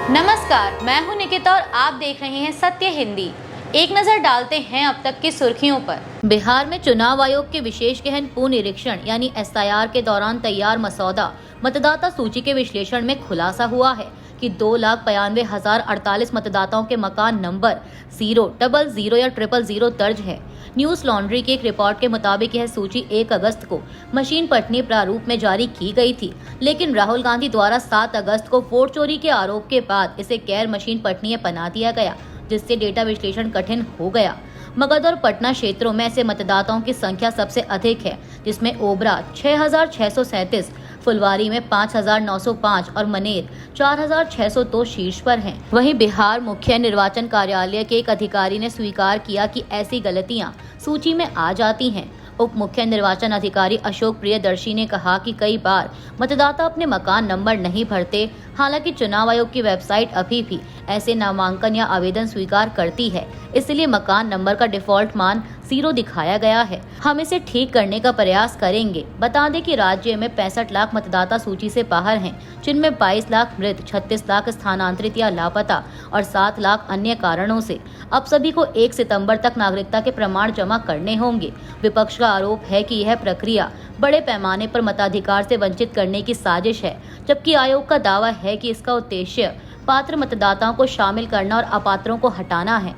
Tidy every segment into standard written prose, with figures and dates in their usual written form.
नमस्कार, मैं हूं निकिता और आप देख रहे हैं सत्य हिंदी। एक नजर डालते हैं अब तक की सुर्खियों पर। बिहार में चुनाव आयोग के विशेष गहन पुनरीक्षण यानी SIR के दौरान तैयार मसौदा मतदाता सूची के विश्लेषण में खुलासा हुआ है कि 2,92,048 मतदाताओं के मकान नंबर 0, 00 या 000 दर्ज है। न्यूज लॉन्ड्री की एक रिपोर्ट के मुताबिक यह सूची 1 अगस्त को मशीन पटनी प्रारूप में जारी की गई थी, लेकिन राहुल गांधी द्वारा 7 अगस्त को वोट चोरी के आरोप के बाद इसे गैर मशीन पटनीय बना दिया गया, जिससे डेटा विश्लेषण कठिन हो गया। मगध और पटना क्षेत्रों में ऐसे मतदाताओं की संख्या सबसे अधिक है, जिसमें ओबरा 6,637, फुलवारी में 5,905 और मनेर 4,602 शीर्ष पर हैं। वहीं बिहार मुख्य निर्वाचन कार्यालय के एक अधिकारी ने स्वीकार किया कि ऐसी गलतियां सूची में आ जाती हैं। उप मुख्य निर्वाचन अधिकारी अशोक प्रियदर्शी ने कहा कि कई बार मतदाता अपने मकान नंबर नहीं भरते, हालांकि चुनाव आयोग की वेबसाइट अभी भी ऐसे नामांकन या आवेदन स्वीकार करती है, इसलिए मकान नंबर का डिफॉल्ट मान 0 दिखाया गया है। हम इसे ठीक करने का प्रयास करेंगे। बता दें कि राज्य में 65 लाख मतदाता सूची से बाहर हैं, जिनमें 22 लाख मृत, 36 लाख स्थानांतरित या लापता और 7 लाख अन्य कारणों से। अब सभी को 1 सितंबर तक नागरिकता के प्रमाण जमा करने होंगे। विपक्ष का आरोप है कि यह प्रक्रिया बड़े पैमाने पर मताधिकार से वंचित करने की साजिश है, जबकि आयोग का दावा है कि इसका उद्देश्य पात्र मतदाताओं को शामिल करना और अपात्रों को हटाना है।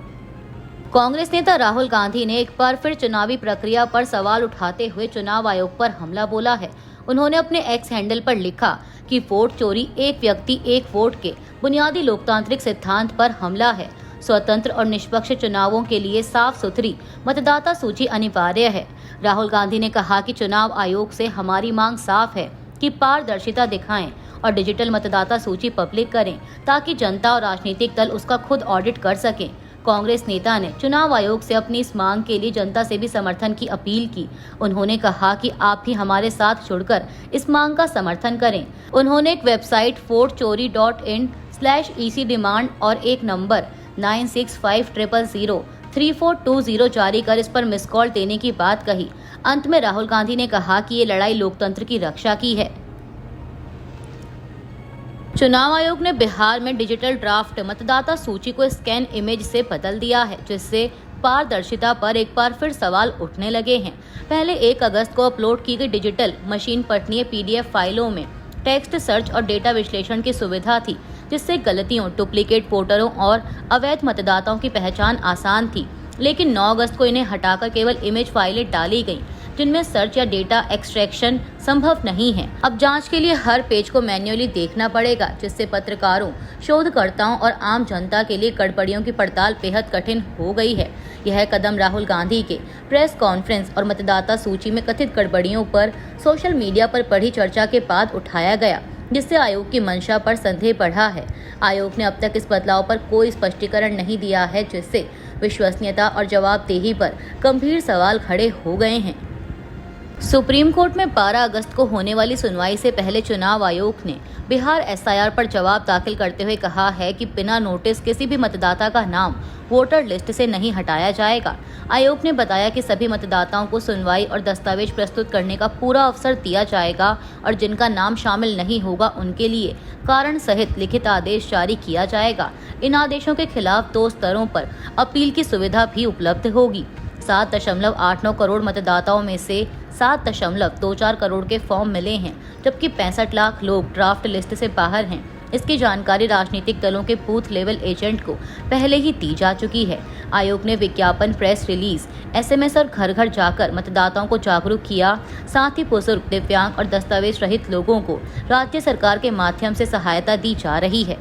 कांग्रेस नेता राहुल गांधी ने एक बार फिर चुनावी प्रक्रिया पर सवाल उठाते हुए चुनाव आयोग पर हमला बोला है। उन्होंने अपने एक्स हैंडल पर लिखा कि वोट चोरी एक व्यक्ति एक वोट के बुनियादी लोकतांत्रिक सिद्धांत पर हमला है। स्वतंत्र और निष्पक्ष चुनावों के लिए साफ सुथरी मतदाता सूची अनिवार्य है। राहुल गांधी ने कहा कि चुनाव आयोग से हमारी मांग साफ है कि पारदर्शिता दिखाएं और डिजिटल मतदाता सूची पब्लिक करें, ताकि जनता और राजनीतिक दल उसका खुद ऑडिट कर सकें। कांग्रेस नेता ने चुनाव आयोग से अपनी इस मांग के लिए जनता से भी समर्थन की अपील की। उन्होंने कहा कि आप भी हमारे साथ जुड़कर इस मांग का समर्थन करें। उन्होंने एक वेबसाइट votechori.in/EC डिमांड और एक नंबर 9650003420 जारी कर इस पर मिस कॉल देने की बात कही। अंत में राहुल गांधी ने कहा कि ये लड़ाई लोकतंत्र की रक्षा की है। चुनाव आयोग ने बिहार में डिजिटल ड्राफ्ट मतदाता सूची को स्कैन इमेज से बदल दिया है, जिससे पारदर्शिता पर एक बार फिर सवाल उठने लगे हैं। पहले 1 अगस्त को अपलोड की गई डिजिटल मशीन पटनीय PDF फाइलों में टेक्स्ट सर्च और डेटा विश्लेषण की सुविधा थी, जिससे गलतियों, डुप्लीकेट वोटरों और अवैध मतदाताओं की पहचान आसान थी। लेकिन 9 अगस्त को इन्हें हटाकर केवल इमेज फाइलें डाली गईं, जिनमें सर्च या डेटा एक्सट्रैक्शन संभव नहीं है। अब जांच के लिए हर पेज को मैन्युअली देखना पड़ेगा, जिससे पत्रकारों, शोधकर्ताओं और आम जनता के लिए गड़बड़ियों की पड़ताल बेहद कठिन हो गई है। यह कदम राहुल गांधी के प्रेस कॉन्फ्रेंस और मतदाता सूची में कथित गड़बड़ियों पर सोशल मीडिया पर बढ़ी चर्चा के बाद उठाया गया, जिससे आयोग की मंशा पर संदेह बढ़ा है। आयोग ने अब तक इस बदलाव पर कोई स्पष्टीकरण नहीं दिया है, जिससे विश्वसनीयता और जवाबदेही पर गंभीर सवाल खड़े हो गए हैं। सुप्रीम कोर्ट में 12 अगस्त को होने वाली सुनवाई से पहले चुनाव आयोग ने बिहार SIR पर जवाब दाखिल करते हुए कहा है कि बिना नोटिस किसी भी मतदाता का नाम वोटर लिस्ट से नहीं हटाया जाएगा। आयोग ने बताया कि सभी मतदाताओं को सुनवाई और दस्तावेज प्रस्तुत करने का पूरा अवसर दिया जाएगा और जिनका नाम शामिल नहीं होगा उनके लिए कारण सहित लिखित आदेश जारी किया जाएगा। इन आदेशों के खिलाफ 2 स्तरों पर अपील की सुविधा भी उपलब्ध होगी। 7.89 करोड़ मतदाताओं में से 7.24 करोड़ के फॉर्म मिले हैं, जबकि 65 लाख लोग ड्राफ्ट लिस्ट से बाहर हैं। इसकी जानकारी राजनीतिक दलों के बूथ लेवल एजेंट को पहले ही दी जा चुकी है। आयोग ने विज्ञापन, प्रेस रिलीज, SMS और घर घर जाकर मतदाताओं को जागरूक किया। साथ ही बुजुर्ग, दिव्यांग और दस्तावेज रहित लोगों को राज्य सरकार के माध्यम से सहायता दी जा रही है।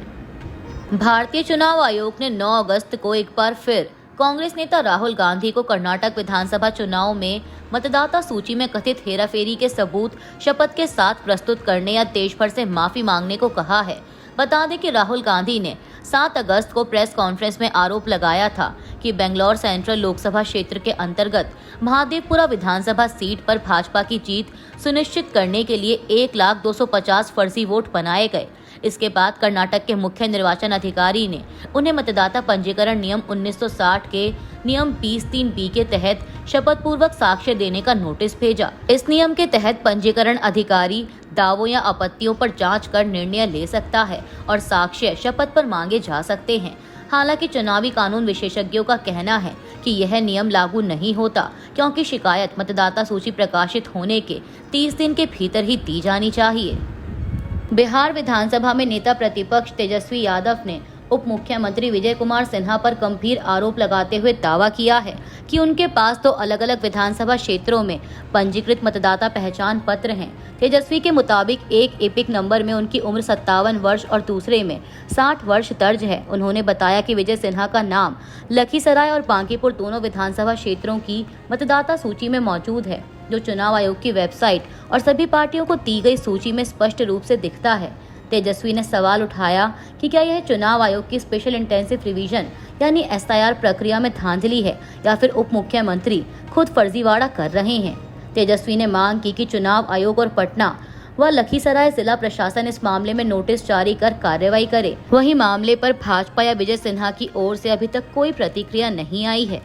भारतीय चुनाव आयोग ने 9 अगस्त को एक बार फिर कांग्रेस नेता राहुल गांधी को कर्नाटक विधानसभा चुनाव में मतदाता सूची में कथित हेराफेरी के सबूत शपथ के साथ प्रस्तुत करने या देश भर से माफी मांगने को कहा है। बता दें कि राहुल गांधी ने 7 अगस्त को प्रेस कॉन्फ्रेंस में आरोप लगाया था कि बेंगलोर सेंट्रल लोकसभा क्षेत्र के अंतर्गत महादेवपुरा विधानसभा सीट पर भाजपा की जीत सुनिश्चित करने के लिए 1,02,50 फर्जी वोट बनाए गए। इसके बाद कर्नाटक के मुख्य निर्वाचन अधिकारी ने उन्हें मतदाता पंजीकरण नियम 1960 के नियम 20(3)(b) के तहत शपथ पूर्वक साक्ष्य देने का नोटिस भेजा। इस नियम के तहत पंजीकरण अधिकारी दावों या आपत्तियों पर जांच कर निर्णय ले सकता है और साक्ष्य शपथ पर मांगे जा सकते हैं। हालांकि चुनावी कानून विशेषज्ञों का कहना है कि यह नियम लागू नहीं होता, क्योंकि शिकायत मतदाता सूची प्रकाशित होने के 30 दिन के भीतर ही दी जानी चाहिए। बिहार विधानसभा में नेता प्रतिपक्ष तेजस्वी यादव ने उप मुख्यमंत्री विजय कुमार सिन्हा पर गंभीर आरोप लगाते हुए दावा किया है कि उनके पास तो अलग अलग विधानसभा क्षेत्रों में पंजीकृत मतदाता पहचान पत्र हैं। तेजस्वी के मुताबिक एक एपिक नंबर में उनकी उम्र 57 वर्ष और दूसरे में 60 वर्ष दर्ज है। उन्होंने बताया कि विजय सिन्हा का नाम लखीसराय और बांकीपुर दोनों विधानसभा क्षेत्रों की मतदाता सूची में मौजूद है, जो चुनाव आयोग की वेबसाइट और सभी पार्टियों को दी गई सूची में स्पष्ट रूप से दिखता है। तेजस्वी ने सवाल उठाया कि क्या यह चुनाव आयोग की स्पेशल इंटेंसिव रिवीजन यानी SIR प्रक्रिया में धांधली है या फिर उप मुख्यमंत्री खुद फर्जीवाड़ा कर रहे हैं। तेजस्वी ने मांग की कि चुनाव आयोग और पटना व लखीसराय जिला प्रशासन इस मामले में नोटिस जारी कर कार्रवाई करे। वहीं मामले पर भाजपा या विजय सिन्हा की ओर से अभी तक कोई प्रतिक्रिया नहीं आई है।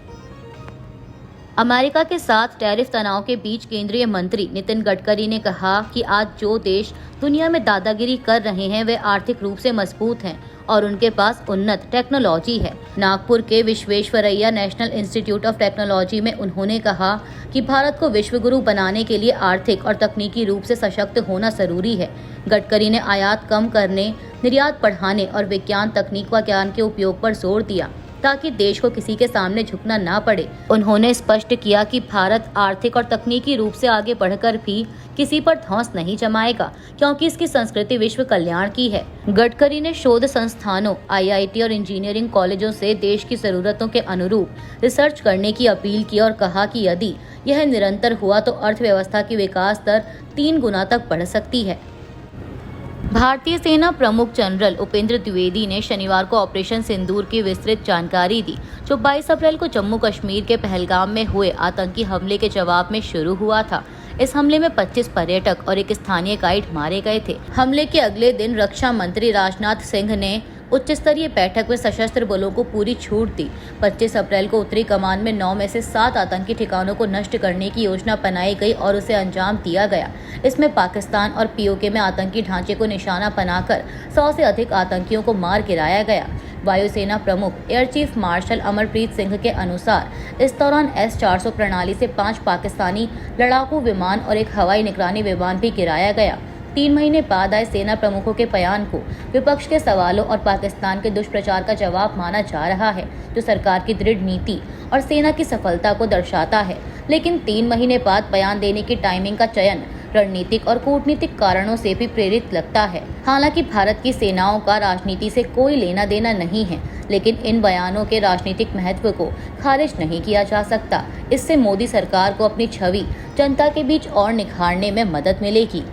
अमेरिका के साथ टैरिफ तनाव के बीच केंद्रीय मंत्री नितिन गडकरी ने कहा कि आज जो देश दुनिया में दादागिरी कर रहे हैं वे आर्थिक रूप से मजबूत हैं और उनके पास उन्नत टेक्नोलॉजी है। नागपुर के Visvesvaraya national institute of technology में उन्होंने कहा कि भारत को विश्व गुरु बनाने के लिए आर्थिक और तकनीकी रूप से सशक्त होना जरूरी है। गडकरी ने आयात कम करने, निर्यात बढ़ाने और विज्ञान, तकनीक व ज्ञान के उपयोग पर जोर दिया ताकि देश को किसी के सामने झुकना ना पड़े। उन्होंने स्पष्ट किया कि भारत आर्थिक और तकनीकी रूप से आगे बढ़कर भी किसी पर धौंस नहीं जमाएगा, क्योंकि इसकी संस्कृति विश्व कल्याण की है। गडकरी ने शोध संस्थानों, IIT और इंजीनियरिंग कॉलेजों से देश की जरूरतों के अनुरूप रिसर्च करने की अपील की और कहा कि यदि यह निरंतर हुआ तो अर्थव्यवस्था की विकास दर 3 गुना तक बढ़ सकती है। भारतीय सेना प्रमुख जनरल उपेंद्र द्विवेदी ने शनिवार को ऑपरेशन सिंदूर की विस्तृत जानकारी दी, जो 22 अप्रैल को जम्मू कश्मीर के पहलगाम में हुए आतंकी हमले के जवाब में शुरू हुआ था। इस हमले में 25 पर्यटक और एक स्थानीय गाइड मारे गए थे। हमले के अगले दिन रक्षा मंत्री राजनाथ सिंह ने उच्च स्तरीय बैठक में सशस्त्र बलों को पूरी छूट दी। 25 अप्रैल को उत्तरी कमान में 9 में से 7 आतंकी ठिकानों को नष्ट करने की योजना बनाई गई और उसे अंजाम दिया गया। इसमें पाकिस्तान और POK में आतंकी ढांचे को निशाना बनाकर 100 से अधिक आतंकियों को मार गिराया गया। वायुसेना प्रमुख air chief marshal Amarpreet Singh के अनुसार इस दौरान S-400 प्रणाली से 5 पाकिस्तानी लड़ाकू विमान और एक हवाई निगरानी विमान भी गिराया गया। 3 महीने बाद आए सेना प्रमुखों के बयान को विपक्ष के सवालों और पाकिस्तान के दुष्प्रचार का जवाब माना जा रहा है, जो सरकार की दृढ़ नीति और सेना की सफलता को दर्शाता है। लेकिन 3 महीने बाद बयान देने की टाइमिंग का चयन रणनीतिक और कूटनीतिक कारणों से भी प्रेरित लगता है। हालांकि भारत की सेनाओं का राजनीति से कोई लेना देना नहीं है, लेकिन इन बयानों के राजनीतिक महत्व को खारिज नहीं किया जा सकता। इससे मोदी सरकार को अपनी छवि जनता के बीच और निखारने में मदद मिलेगी।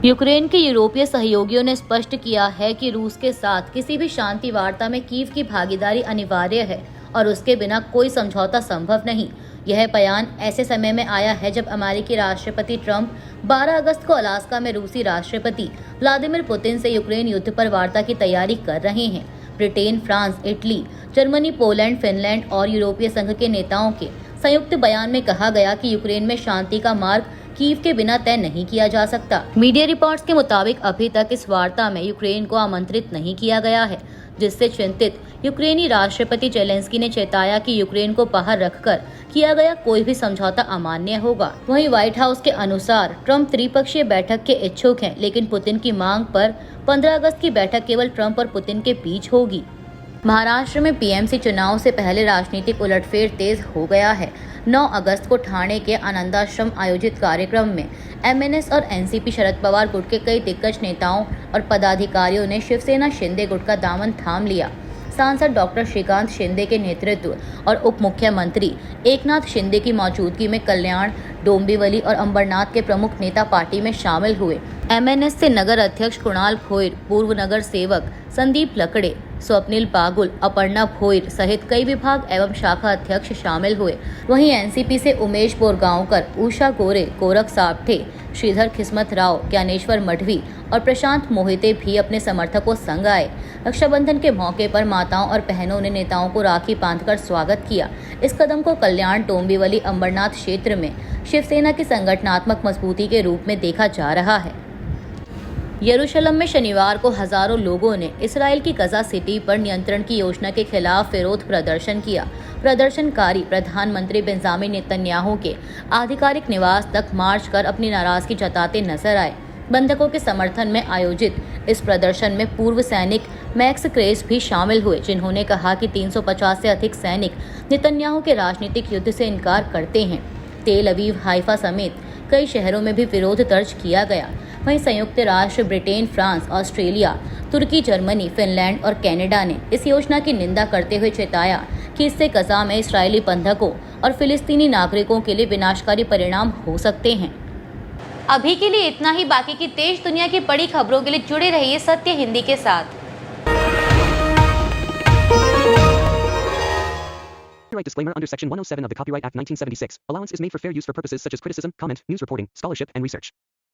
यूक्रेन के यूरोपीय सहयोगियों ने स्पष्ट किया है कि रूस के साथ किसी भी शांति वार्ता में कीव की भागीदारी अनिवार्य है और उसके बिना कोई समझौता संभव नहीं। यह बयान ऐसे समय में आया है जब अमेरिकी राष्ट्रपति ट्रंप 12 अगस्त को अलास्का में रूसी राष्ट्रपति व्लादिमीर पुतिन से यूक्रेन युद्ध पर वार्ता की तैयारी कर रहे हैं। Britain, France, Italy, Germany, Poland, Finland और यूरोपीय संघ के नेताओं के संयुक्त बयान में कहा गया कि यूक्रेन में शांति का मार्ग कीव के बिना तय नहीं किया जा सकता। मीडिया रिपोर्ट्स के मुताबिक अभी तक इस वार्ता में यूक्रेन को आमंत्रित नहीं किया गया है, जिससे चिंतित यूक्रेनी राष्ट्रपति जेलेंस्की ने चेताया कि यूक्रेन को बाहर रखकर किया गया कोई भी समझौता अमान्य होगा। वहीं व्हाइट हाउस के अनुसार ट्रंप त्रिपक्षीय बैठक के इच्छुक हैं, लेकिन पुतिन की मांग पर 15 अगस्त की बैठक केवल ट्रंप और पुतिन के बीच होगी। महाराष्ट्र में PMC चुनाव से पहले राजनीतिक उलटफेर तेज हो गया है। 9 अगस्त को ठाणे के आनंदाश्रम आयोजित कार्यक्रम में MNS और NCP शरद पवार गुट के कई दिग्गज नेताओं और पदाधिकारियों ने शिवसेना शिंदे गुट का दामन थाम लिया। सांसद डॉक्टर श्रीकांत शिंदे के नेतृत्व और उप मुख्यमंत्री एकनाथ शिंदे की मौजूदगी में कल्याण, डोंबिवली और अंबरनाथ के प्रमुख नेता पार्टी में शामिल हुए। MNS से नगर अध्यक्ष कुणाल भोयर, पूर्व नगर सेवक संदीप लकड़े, स्वप्निल बागुल, अपर्णा भोईर सहित कई विभाग एवं शाखा अध्यक्ष शामिल हुए। वहीं एनसीपी से उमेश बोरगांवकर, उषा गोरे, गोरख सावठे, श्रीधर किस्मत राव, ज्ञानेश्वर मढ़वी और प्रशांत मोहिते भी अपने समर्थकों संग आए। रक्षाबंधन के मौके पर माताओं और बहनों ने नेताओं को राखी बांधकर स्वागत किया। इस कदम को कल्याण, डोंबिवली, अंबरनाथ क्षेत्र में शिवसेना की संगठनात्मक मजबूती के रूप में देखा जा रहा है। यरूशलेम में शनिवार को हजारों लोगों ने इसराइल की गजा सिटी पर नियंत्रण की योजना के खिलाफ विरोध प्रदर्शन किया। प्रदर्शनकारी प्रधानमंत्री बेंजामिन नेतन्याहू के आधिकारिक निवास तक मार्च कर अपनी नाराजगी जताते नजर आए। बंधकों के समर्थन में आयोजित इस प्रदर्शन में पूर्व सैनिक मैक्स क्रेस भी शामिल हुए, जिन्होंने कहा कि 350 से अधिक सैनिक नेतन्याहू के राजनीतिक युद्ध से इनकार करते हैं। तेल अवीव, हाइफा समेत कई शहरों में भी विरोध दर्ज किया गया। वहीं संयुक्त राष्ट्र, ब्रिटेन, फ्रांस, ऑस्ट्रेलिया, तुर्की, जर्मनी, फिनलैंड और कनाडा ने इस योजना की निंदा करते हुए चेताया कि इससे गजा में इसराइली बंधकों और फिलिस्तीनी नागरिकों के लिए विनाशकारी परिणाम हो सकते हैं। अभी के लिए इतना ही। बाकी की देश दुनिया की बड़ी खबरों के लिए जुड़े रहिए सत्य हिंदी के साथ। Copyright disclaimer under Section 107 of the Copyright Act 1976. Allowance is made for fair use for purposes such as criticism, comment, news reporting, scholarship, and research.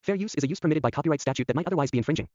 Fair use is a use permitted by copyright statute that might otherwise be infringing.